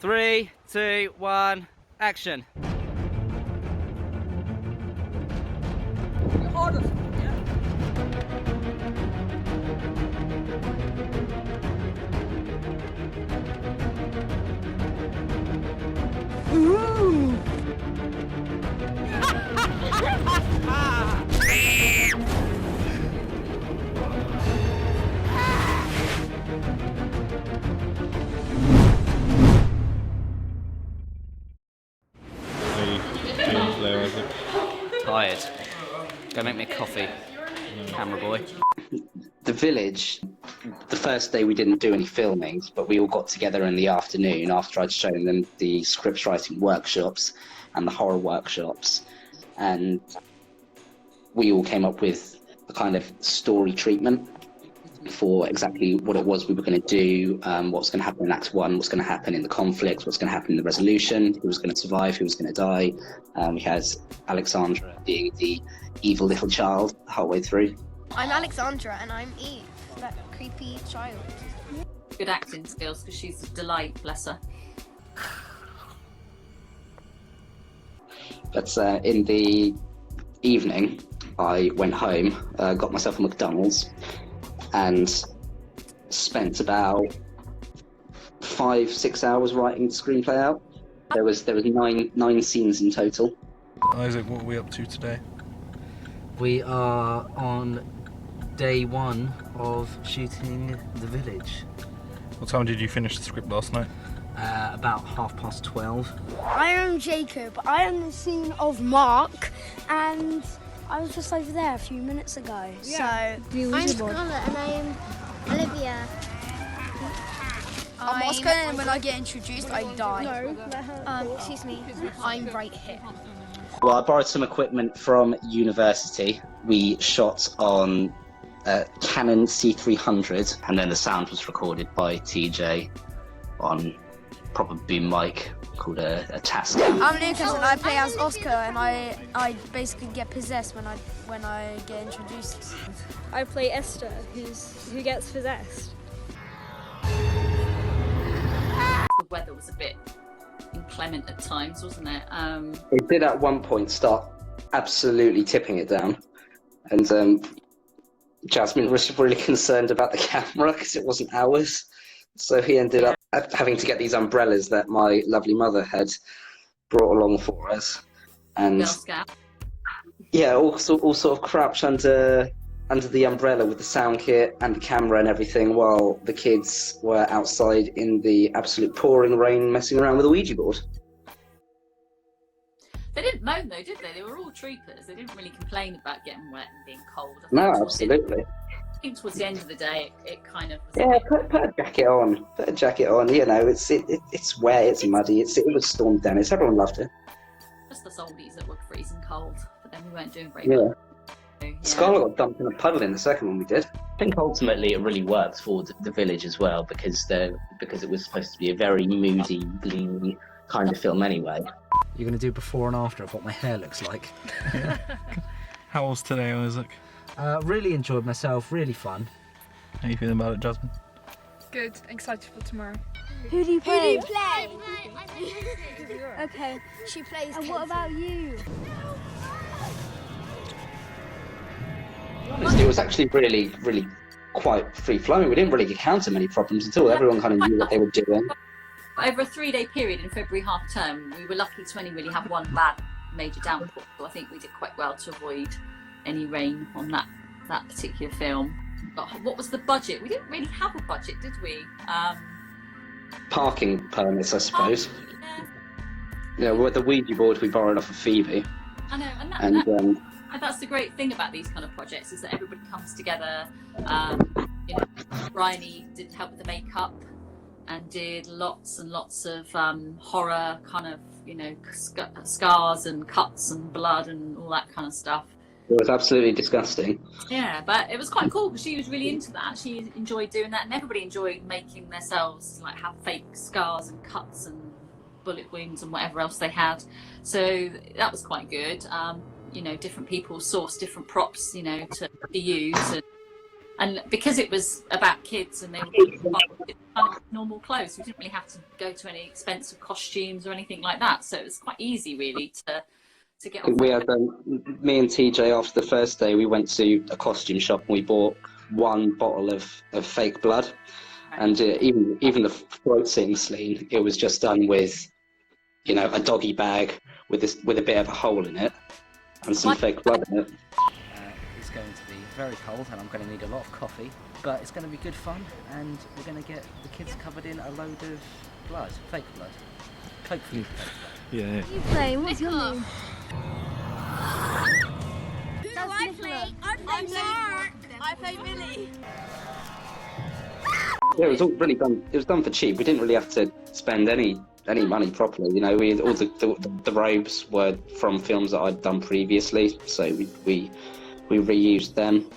3, 2, 1, action. Tired. Go make me a coffee, camera boy. The Village, the first day we didn't do any filming, but we all got together in the afternoon after I'd shown them the script writing workshops and the horror workshops, and we all came up with a kind of story treatment for exactly what it was we were going to do, what's going to happen in Act 1, what's going to happen in the conflict, what's going to happen in the resolution, who was going to survive, who was going to die. We had Alexandra being the evil little child the whole way through. I'm Alexandra and I'm Eve, that creepy child. Good acting skills because she's a delight, bless her. But in the evening, I went home, got myself a McDonald's, and spent about 5-6 hours writing the screenplay out. There was nine scenes in total. Isaac, what are we up to today? We are on day 1 of shooting The Village. What time did you finish the script last night? About 12:30. I am Jacob. I am the scene of Mark, and I was just over there a few minutes ago. Yeah. So I'm Scarlett and I am Olivia. I'm Oscar, and when I get introduced, I die. Excuse me. I'm right here. Well, I borrowed some equipment from university. We shot on Canon C300, and then the sound was recorded by TJ on proper boom mic called a Tascam. I'm Lucas, and I play as Oscar, and I basically get possessed when I get introduced. I play Esther, who gets possessed. The weather was a bit inclement at times, wasn't it? It did at one point start absolutely tipping it down, and Jasmine was really concerned about the camera because it wasn't ours, so he ended up having to get these umbrellas that my lovely mother had brought along for us, and Girl Scout. yeah, all sort of crouched under the umbrella with the sound kit and the camera and everything, while the kids were outside in the absolute pouring rain messing around with a Ouija board. They didn't moan though, did they? They were all troopers. They didn't really complain about getting wet and being cold. No, absolutely. I think towards the end of the day, it kind of was Yeah, put a jacket on. Put a jacket on. You know, it's wet, it's muddy. It was Storm Dennis. Everyone loved it. just us oldies that were freezing cold, but then we weren't doing very Yeah. well. Yeah. Scarlett got dumped in a puddle in the second one we did. I think ultimately it really worked for the Village as well because it was supposed to be a very moody, gloomy kind of film anyway. You're going to do before and after of what my hair looks like. How was today, Isaac? Really enjoyed myself, really fun. How are you feeling about it, Jasmine? Good, excited for tomorrow. Who do you play? Who do you play? Okay. She plays. And what about you? It was actually really, really quite free-flowing. We didn't really encounter many problems at all. Everyone kind of knew what they were doing. Over a 3-day period in February half term, we were lucky to only really have one bad major downpour. So I think we did quite well to avoid any rain on that particular film. But what was the budget? We didn't really have a budget, did we? Parking permits, I suppose. Yeah. You know, with the Ouija board we borrowed off of Phoebe. I know, And that's the great thing about these kind of projects is that everybody comes together. Bryony did help with the makeup and did lots and lots of horror kind of, scars and cuts and blood and all that kind of stuff. it was absolutely disgusting. Yeah, but it was quite cool because she was really into that. She enjoyed doing that, and everybody enjoyed making themselves have fake scars and cuts and bullet wounds and whatever else they had. So that was quite good. Different people sourced different props, to use. And because it was about kids and they were kind of normal clothes, we didn't really have to go to any expensive costumes or anything like that. So it was quite easy, really, to get off. We had me and TJ after the first day. We went to a costume shop and we bought one bottle of fake blood, and even the throat sitting sleeve, it was just done with, you know, a doggy bag with a bit of a hole in it and some fake blood in it. It's going to be very cold and I'm going to need a lot of coffee, but it's going to be good fun and we're going to get the kids covered in a load of blood, fake blood, hopefully fake blood. Yeah. What are you playing? What's your name? Who do I play? I'm Mark. I play Billy. Yeah, it was all really done. It was done for cheap. We didn't really have to spend any money properly. You know, all the robes were from films that I'd done previously, so we reused them.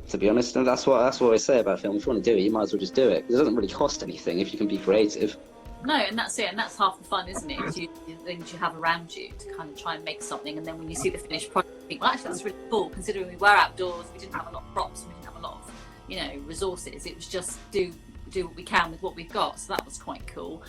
To be honest, and that's what I say about film. If you want to do it, you might as well just do it. It doesn't really cost anything if you can be creative. No, and that's it, and that's half the fun, isn't it? The things you have around you to kind of try and make something, and then when you see the finished product, you think, well, actually, that's really cool. Considering we were outdoors, we didn't have a lot of props, we didn't have a lot of, you know, resources. It was just do what we can with what we've got. So that was quite cool.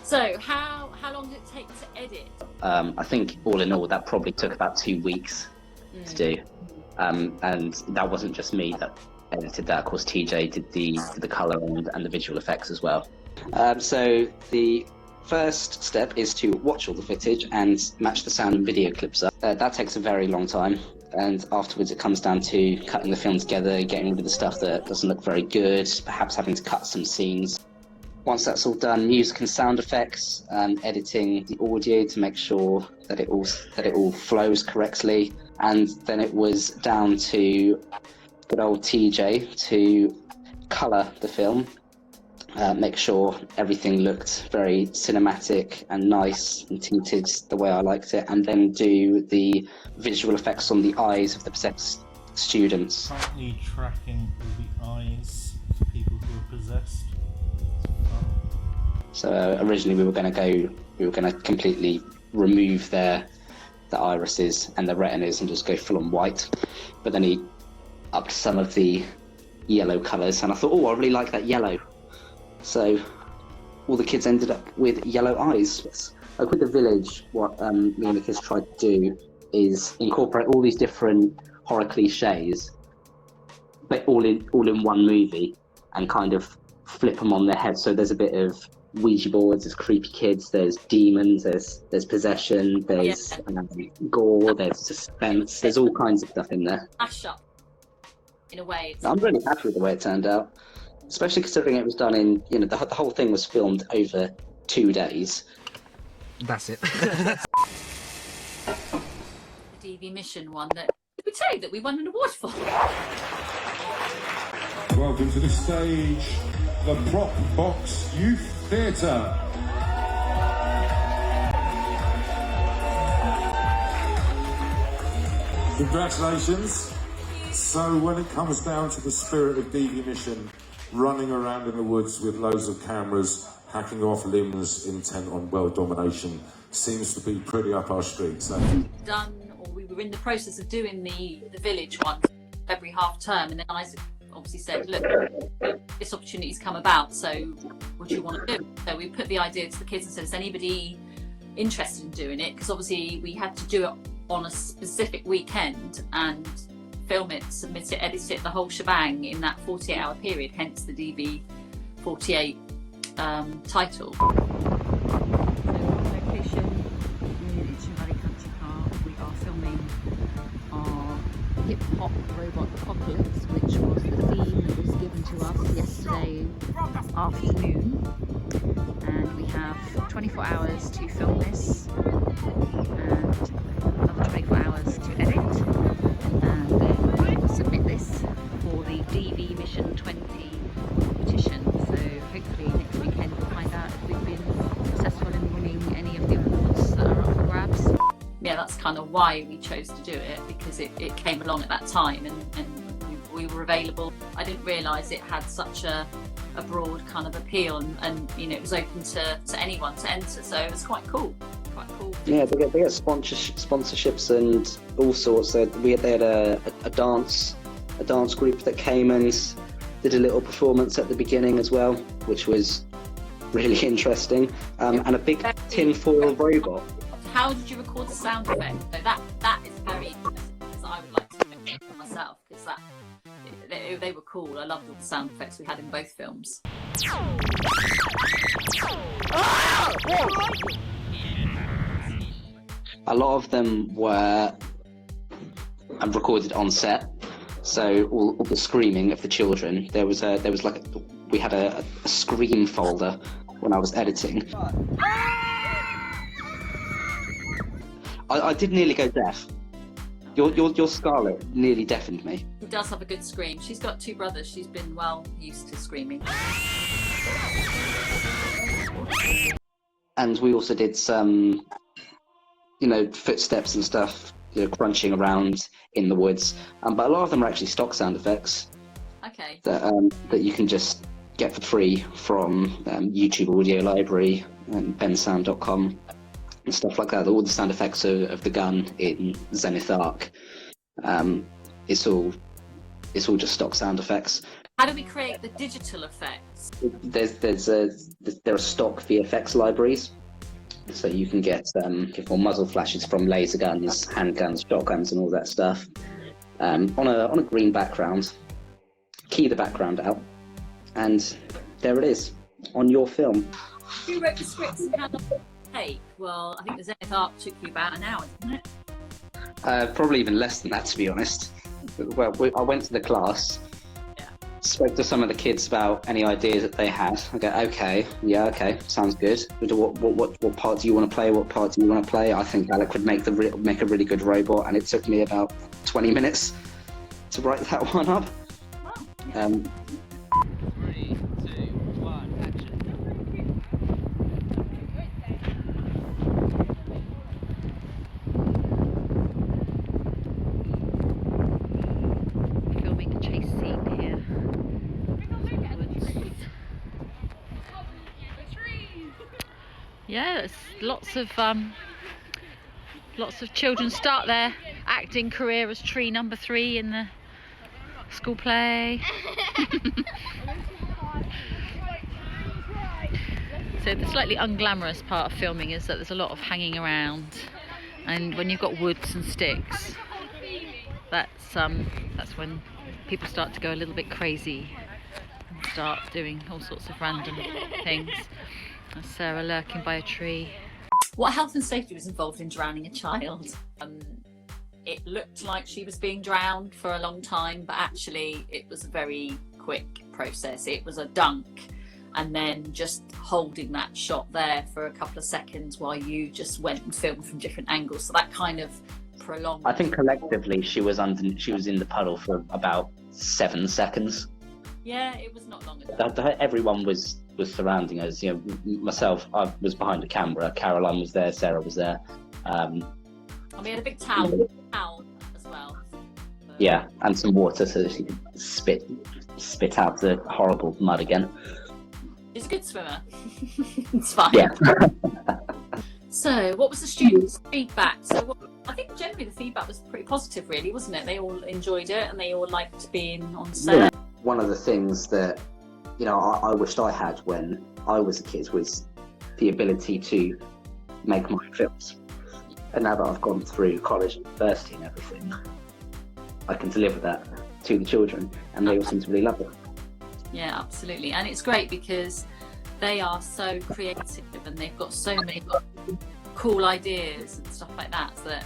So how long did it take to edit? I think all in all, that probably took about 2 weeks to do, and that wasn't just me that edited that. Of course, TJ did the colour and the visual effects as well. So the first step is to watch all the footage and match the sound and video clips up. That takes a very long time, and afterwards it comes down to cutting the film together, getting rid of the stuff that doesn't look very good, perhaps having to cut some scenes. Once that's all done, music and sound effects, editing the audio to make sure that it all flows correctly, and then it was down to good old TJ to colour the film. Make sure everything looked very cinematic and nice and tinted the way I liked it, and then do the visual effects on the eyes of the possessed students. Currently tracking all the eyes of people who are possessed. So originally we were going to completely remove the irises and the retinas and just go full on white, but then he upped some of the yellow colours, and I thought, oh, I really like that yellow. So all the kids ended up with yellow eyes. Like with The Village, what me and the kids tried to do is incorporate all these different horror cliches, but all in one movie, and kind of flip them on their head. So there's a bit of Ouija boards, there's creepy kids, there's demons, there's possession, there's gore, there's suspense, there's all kinds of stuff in there. Mash up, in a way. I'm really happy with the way it turned out. Especially considering it was done in, you know, the whole thing was filmed over 2 days. That's it. The DVMISSION one that we tell you that we won an award for. Welcome to the stage, the Prop Box Youth Theatre. Congratulations. So when it comes down to the spirit of DVMISSION, running around in the woods with loads of cameras, hacking off limbs, intent on world domination, seems to be pretty up our street. So We were in the process of doing the Village one every half term, and then Isaac obviously said, look, this opportunity's come about, so what do you want to do? So we put the idea to the kids and said, is anybody interested in doing it? Because obviously we had to do it on a specific weekend and film it, submit it, edit it, the whole shebang in that 48-hour period, hence the DV48 title. So location in Valley Country Park, we are filming our hip-hop robot apocalypse, which was the theme that was given to us yesterday afternoon, and we have 24 hours to film this and another 24 hours to edit, and then we'll submit this for the DVMISSION 20 competition. So hopefully next weekend we'll find out if we've been successful in winning any of the awards that are up for grabs. Yeah, that's kind of why we chose to do it, because it came along at that time and we were available. I didn't realise it had such a broad kind of appeal, and you know, it was open to anyone to enter, so it was quite cool. Yeah, they get sponsorships and all sorts. They had a dance a dance group that came and did a little performance at the beginning as well, which was really interesting, and a big tinfoil robot. How did you record the sound effect? So that is very interesting, because I would like to do it for myself, because they were cool. I loved all the sound effects we had in both films. A lot of them were recorded on set, so all the screaming of the children. We had a scream folder when I was editing. I did nearly go deaf. Your Scarlett nearly deafened me. She does have a good scream. She's got 2 brothers. She's been well used to screaming. And we also did some, footsteps and stuff, crunching around in the woods. But a lot of them are actually stock sound effects. Okay. That you can just get for free from YouTube Audio Library and bensound.com and stuff like that. All the sound effects of the gun in Zenith Arc. It's all just stock sound effects. How do we create the digital effects? There are stock VFX libraries, so you can get muzzle flashes from laser guns, handguns, shotguns, and all that stuff on a green background. Key the background out, and there it is on your film. Who wrote the scripts and how long did it take? Well, I think the Zenith Arc took you about an hour, didn't it? Probably even less than that, to be honest. Well, I went to the class, spoke to some of the kids about any ideas that they had. I go, okay, sounds good. What part do you want to play? What part do you want to play? I think Alec would make a really good robot, and it took me about 20 minutes to write that one up. Wow. 3, 2, 1, action. Filming a chase scene here. Yeah, there's lots of children start their acting career as tree number 3 in the school play. So the slightly unglamorous part of filming is that there's a lot of hanging around, and when you've got woods and sticks, that's when people start to go a little bit crazy and start doing all sorts of random things. That's Sarah lurking by a tree. What health and safety was involved in drowning a child? It looked like she was being drowned for a long time, but actually it was a very quick process. It was a dunk, and then just holding that shot there for a couple of seconds while you just went and filmed from different angles. So that kind of prolonged. I think collectively she was in the puddle for about 7 seconds. Yeah, it was not long enough. Everyone was surrounding us. Myself, I was behind the camera. Caroline was there. Sarah was there. And we had a big towel as well. Yeah, and some water so that she could spit out the horrible mud again. She's a good swimmer. It's fine. Yeah. So, what was the students' feedback? So, I think generally the feedback was pretty positive, really, wasn't it? They all enjoyed it and they all liked being on set. Yeah. One of the things that I wished I had when I was a kid was the ability to make my films. And now that I've gone through college and university and everything, I can deliver that to the children, and they all seem to really love it. Yeah, absolutely. And it's great because they are so creative and they've got so many cool ideas and stuff like that, so that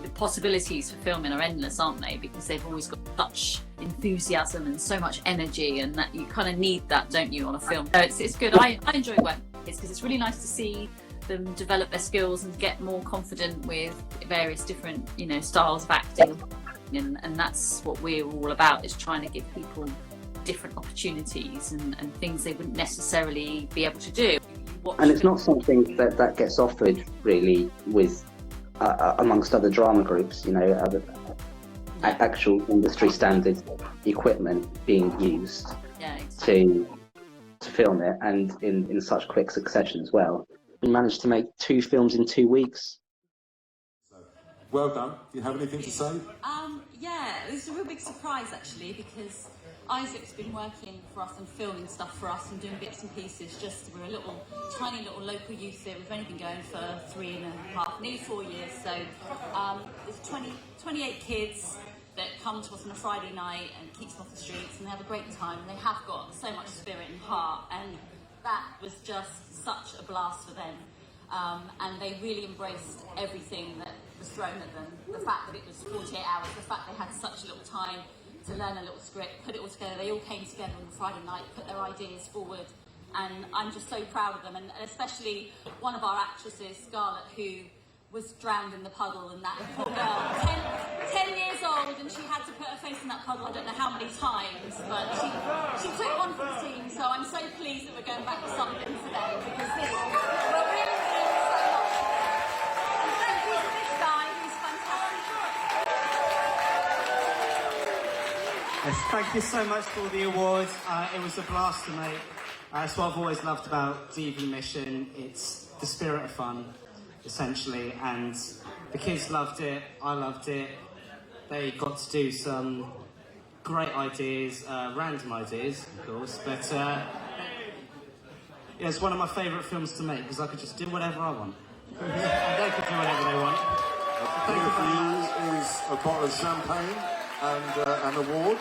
the possibilities for filming are endless, aren't they? Because they've always got such enthusiasm and so much energy, and that you kind of need that, don't you, on a film? So it's good. I enjoy working with kids because it's really nice to see them develop their skills and get more confident with various different, styles of acting. And that's what we're all about, is trying to give people different opportunities and things they wouldn't necessarily be able to do. And it's not something that gets offered really with amongst other drama groups, other actual industry standard equipment being used to film it, and in such quick succession as well. We managed to make 2 films in 2 weeks. Well done. Do you have anything to say? Yeah, it was a real big surprise actually, because Isaac's been working for us and filming stuff for us and doing bits and pieces. We're a little, tiny little local youth here. We've only been going for 3.5, nearly 4 years. So there's 28 kids that come to us on a Friday night and keeps them off the streets, and they have a great time. And they have got so much spirit and heart, and that was just such a blast for them. And they really embraced everything that was thrown at them. The fact that it was 48 hours, the fact they had such a little time to learn a little script, put it all together. They all came together on the Friday night, put their ideas forward, and I'm just so proud of them. And especially one of our actresses, Scarlett, who was drowned in the puddle, and that poor girl, 10 years old, and she had to put her face in that puddle I don't know how many times, but she took one for the team. So I'm so pleased that we're going back to something today, because we're really and thank you to this guy who's fantastic. Yes, thank you so much for the award. It was a blast to make. It's what I've always loved about DV Mission. It's the spirit of fun, essentially, and the kids loved it, I loved it. They got to do some great ideas, random ideas, of course, but yeah, it's one of my favourite films to make, because I could just do whatever I want. And they could do whatever they want. Thank you. Is a bottle of champagne and an award.